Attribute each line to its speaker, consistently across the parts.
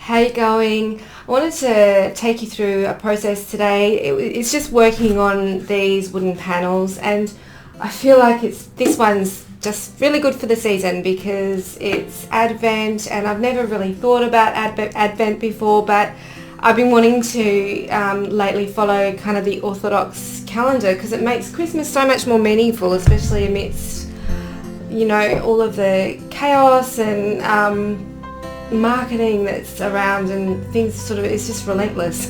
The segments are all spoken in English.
Speaker 1: How you going? I wanted to take you through a process today. It's just working on these wooden panels, and I feel like this one's just really good for the season because it's Advent, and I've never really thought about Advent before, but I've been wanting to lately follow kind of the Orthodox calendar because it makes Christmas so much more meaningful, especially amidst, all of the chaos and marketing that's around and things it's just relentless.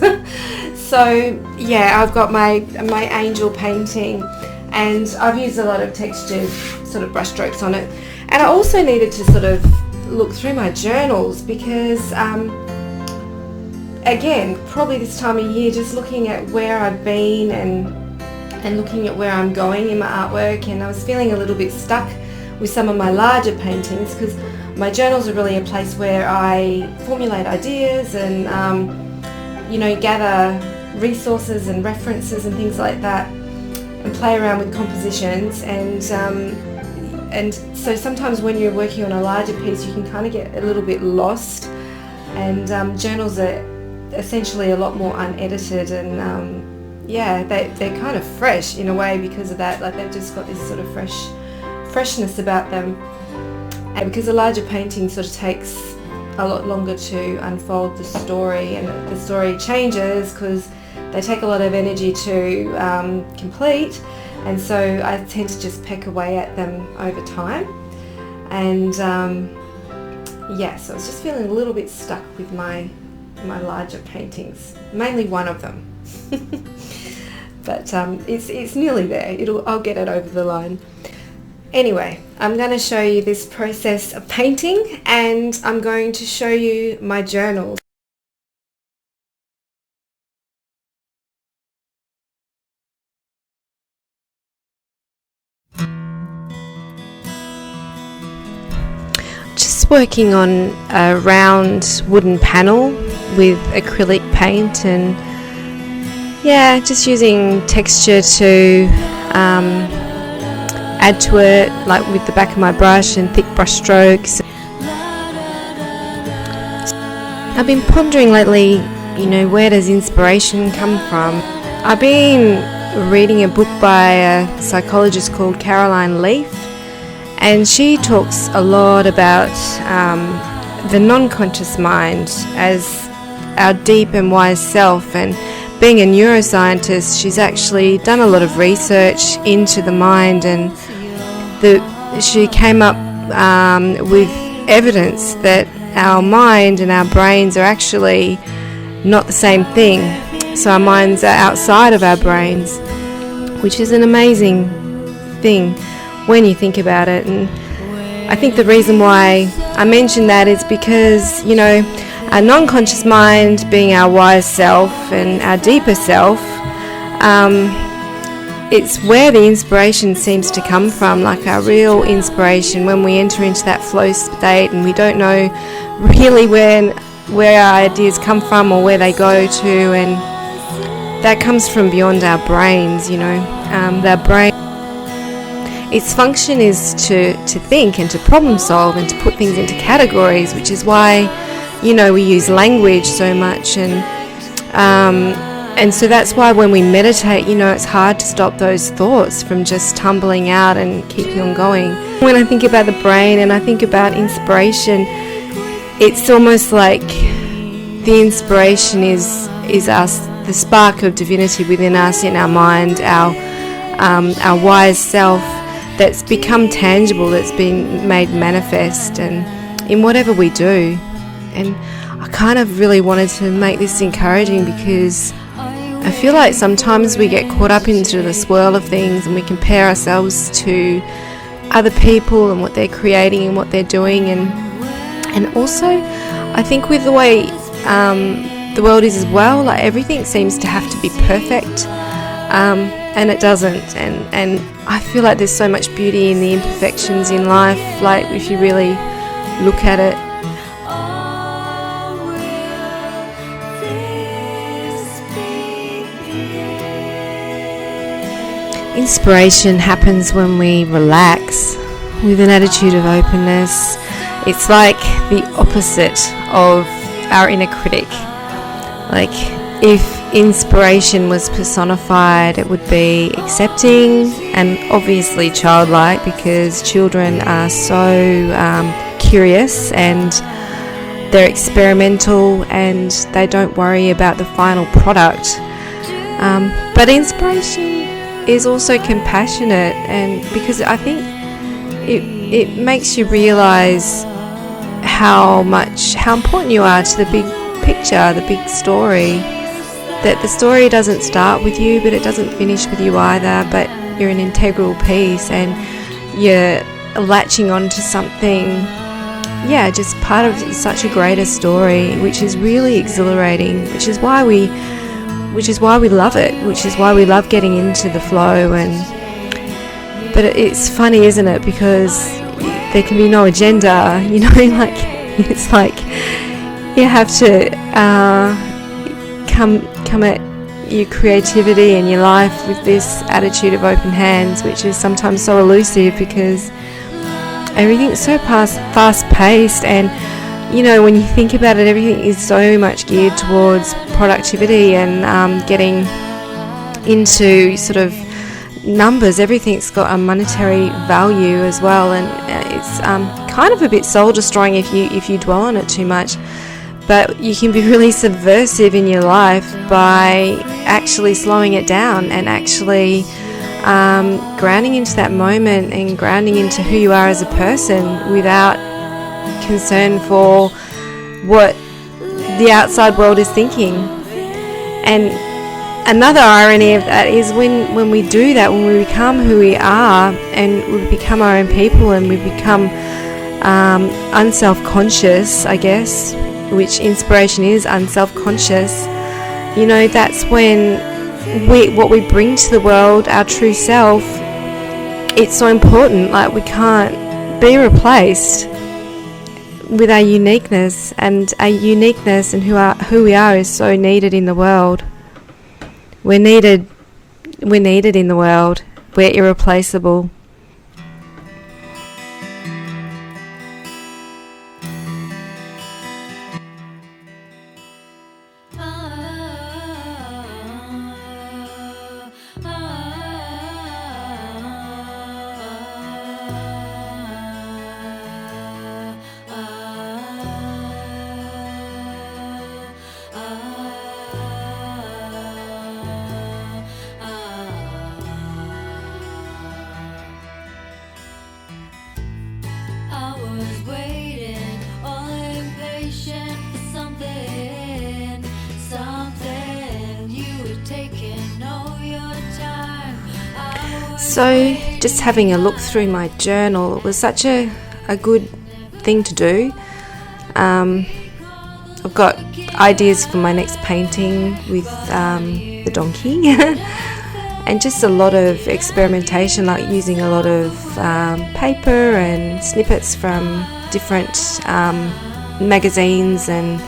Speaker 1: So yeah, I've got my angel painting, and I've used a lot of textured sort of brush strokes on it. And I also needed to sort of look through my journals because again, probably this time of year, just looking at where I've been and looking at where I'm going in my artwork, and I was feeling a little bit stuck with some of my larger paintings because my journals are really a place where I formulate ideas and gather resources and references and things like that, and play around with compositions, and so sometimes when you're working on a larger piece you can kind of get a little bit lost, and journals are essentially a lot more unedited, and they're kind of fresh in a way because of that. Like, they've just got this sort of freshness about them, and because a larger painting sort of takes a lot longer to unfold the story, and the story changes because they take a lot of energy to complete, and so I tend to just peck away at them over time. And so I was just feeling a little bit stuck with my larger paintings, mainly one of them. But it's nearly there. I'll get it over the line. Anyway, I'm going to show you this process of painting, and I'm going to show you my journal. Just working on a round wooden panel with acrylic paint, and just using texture to add to it, like with the back of my brush and thick brush strokes. I've been pondering lately, where does inspiration come from? I've been reading a book by a psychologist called Caroline Leaf, and she talks a lot about the non-conscious mind as our deep and wise self, and being a neuroscientist, she's actually done a lot of research into the mind, and she came up with evidence that our mind and our brains are actually not the same thing. So our minds are outside of our brains, which is an amazing thing when you think about it. And I think the reason why I mention that is because, our non-conscious mind being our wise self and our deeper self, it's where the inspiration seems to come from, like our real inspiration, when we enter into that flow state and we don't know really where our ideas come from or where they go to, and that comes from beyond our brains. Our brain, its function is to think and to problem solve and to put things into categories, which is why we use language so much, and so that's why when we meditate, it's hard to stop those thoughts from just tumbling out and keeping on going. When I think about the brain and I think about inspiration, it's almost like the inspiration is us, the spark of divinity within us, in our mind, our wise self that's become tangible, that's been made manifest, and in whatever we do. And I kind of really wanted to make this encouraging because I feel like sometimes we get caught up into the swirl of things and we compare ourselves to other people and what they're creating and what they're doing, and also I think with the way the world is as well, like everything seems to have to be perfect, and it doesn't, and I feel like there's so much beauty in the imperfections in life, like if you really look at it. Inspiration happens when we relax with an attitude of openness. It's like the opposite of our inner critic. Like, if inspiration was personified, it would be accepting and obviously childlike, because children are so curious and they're experimental and they don't worry about the final product. But inspiration is also compassionate, and because I think it makes you realise how important you are to the big picture, the big story. That the story doesn't start with you, but it doesn't finish with you either, but you're an integral piece and you're latching onto something, just part of such a greater story, which is really exhilarating, which is why we love it, which is why we love getting into the flow. But it's funny, isn't it, because there can be no agenda, like it's like you have to come at your creativity and your life with this attitude of open hands, which is sometimes so elusive because everything's so fast-paced, and when you think about it, everything is so much geared towards productivity and getting into sort of numbers. Everything's got a monetary value as well, and it's kind of a bit soul-destroying if you dwell on it too much. But you can be really subversive in your life by actually slowing it down and actually grounding into that moment and grounding into who you are as a person without concern for what the outside world is thinking. And another irony of that is when we do that, when we become who we are and we become our own people and we become unself-conscious, I guess, which inspiration is unself-conscious, that's when what we bring to the world, our true self, it's so important. Like, we can't be replaced with our uniqueness, and our uniqueness and who we are is so needed in the world. We're needed in the world. We're irreplaceable. So just having a look through my journal, it was such a good thing to do. I've got ideas for my next painting with the donkey and just a lot of experimentation, like using a lot of paper and snippets from different magazines and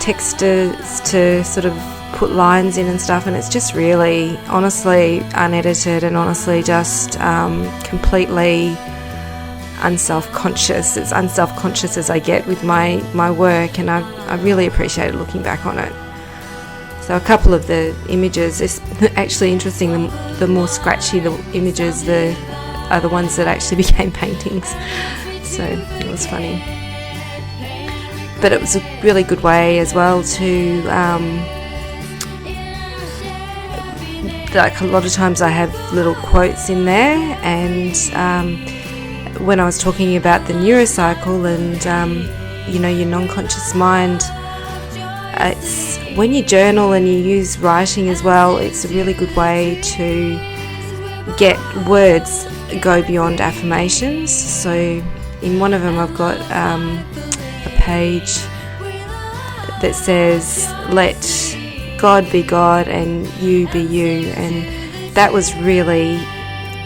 Speaker 1: textures to sort of put lines in and stuff, and it's just really honestly unedited and honestly just completely unself-conscious. It's unself-conscious as I get with my work, and I really appreciated looking back on it. So a couple of the images, it's actually interesting, the more scratchy the images are the ones that actually became paintings, so it was funny. But it was a really good way as well to like, a lot of times I have little quotes in there, and when I was talking about the neurocycle and your non-conscious mind, it's when you journal and you use writing as well, it's a really good way to get words go beyond affirmations. So in one of them I've got a page that says, let God be God and you be you, and that was really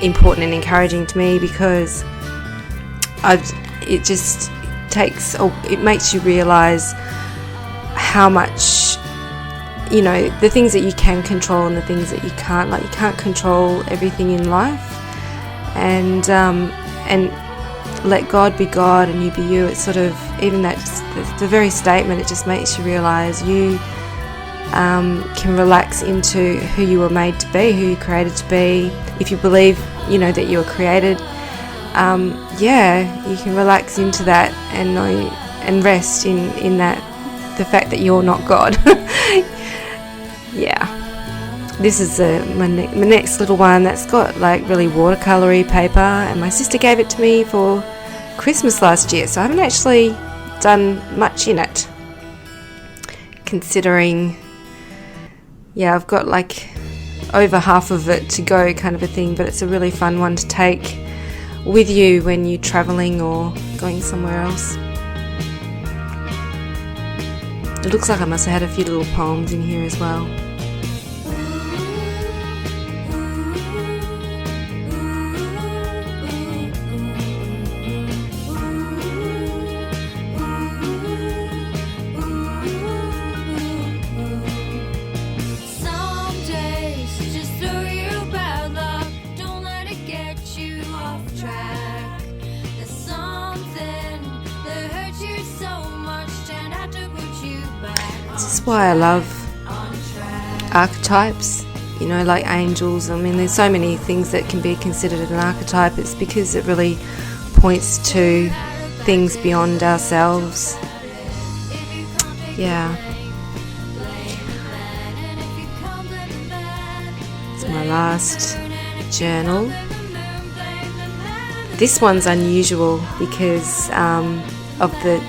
Speaker 1: important and encouraging to me, because it makes you realise how much, the things that you can control and the things that you can't. Like, you can't control everything in life, and let God be God and you be you. It's sort of, even that the very statement, it just makes you realise you can relax into who you were made to be, who you created to be. If you believe, that you were created, you can relax into that and know and rest in that, the fact that you're not God. Yeah. This is my next little one that's got like really watercolory paper, and my sister gave it to me for Christmas last year, so I haven't actually done much in it, considering I've got like over half of it to go, kind of a thing. But it's a really fun one to take with you when you're traveling or going somewhere else. It looks like I must have had a few little poems in here as well. This is why I love archetypes, like angels. I mean, there's so many things that can be considered an archetype. It's because it really points to things beyond ourselves. Yeah. It's my last journal. This one's unusual because of that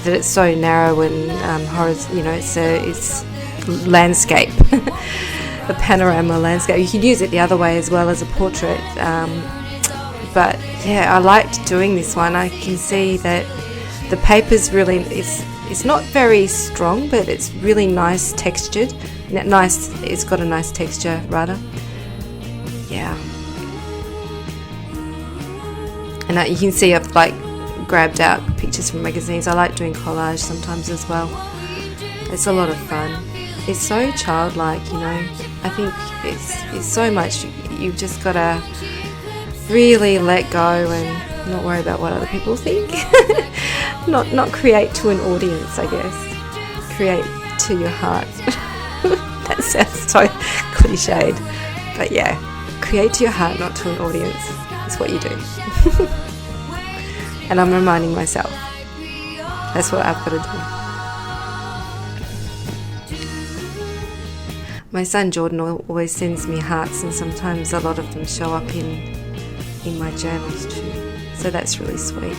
Speaker 1: it's so narrow and it's landscape, a panorama landscape. You could use it the other way as well as a portrait, but I liked doing this one. I can see that the paper's really, it's not very strong, but it's really nice textured. It's got a nice texture rather. Yeah. And you can see I've grabbed out pictures from magazines. I like doing collage sometimes as well. It's a lot of fun. It's so childlike, I think it's so much. You've just got to really let go and not worry about what other people think. not create to an audience, I guess. Create to your heart. That sounds so cliched, but create to your heart, not to an audience. That's what you do. And I'm reminding myself, that's what I've got to do. My son Jordan always sends me hearts, and sometimes a lot of them show up in my journals too. So that's really sweet.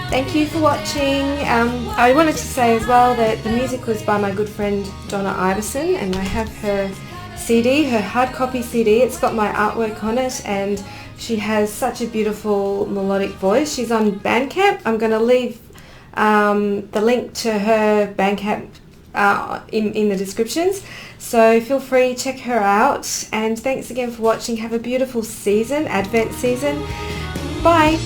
Speaker 1: Thank you for watching. I wanted to say as well that the music was by my good friend Donna Iverson, and I have her CD, her hard copy CD. It's got my artwork on it, and she has such a beautiful melodic voice. She's on Bandcamp. I'm going to leave the link to her Bandcamp in the descriptions, so feel free, check her out. And thanks again for watching. Have a beautiful season, Advent season. Bye.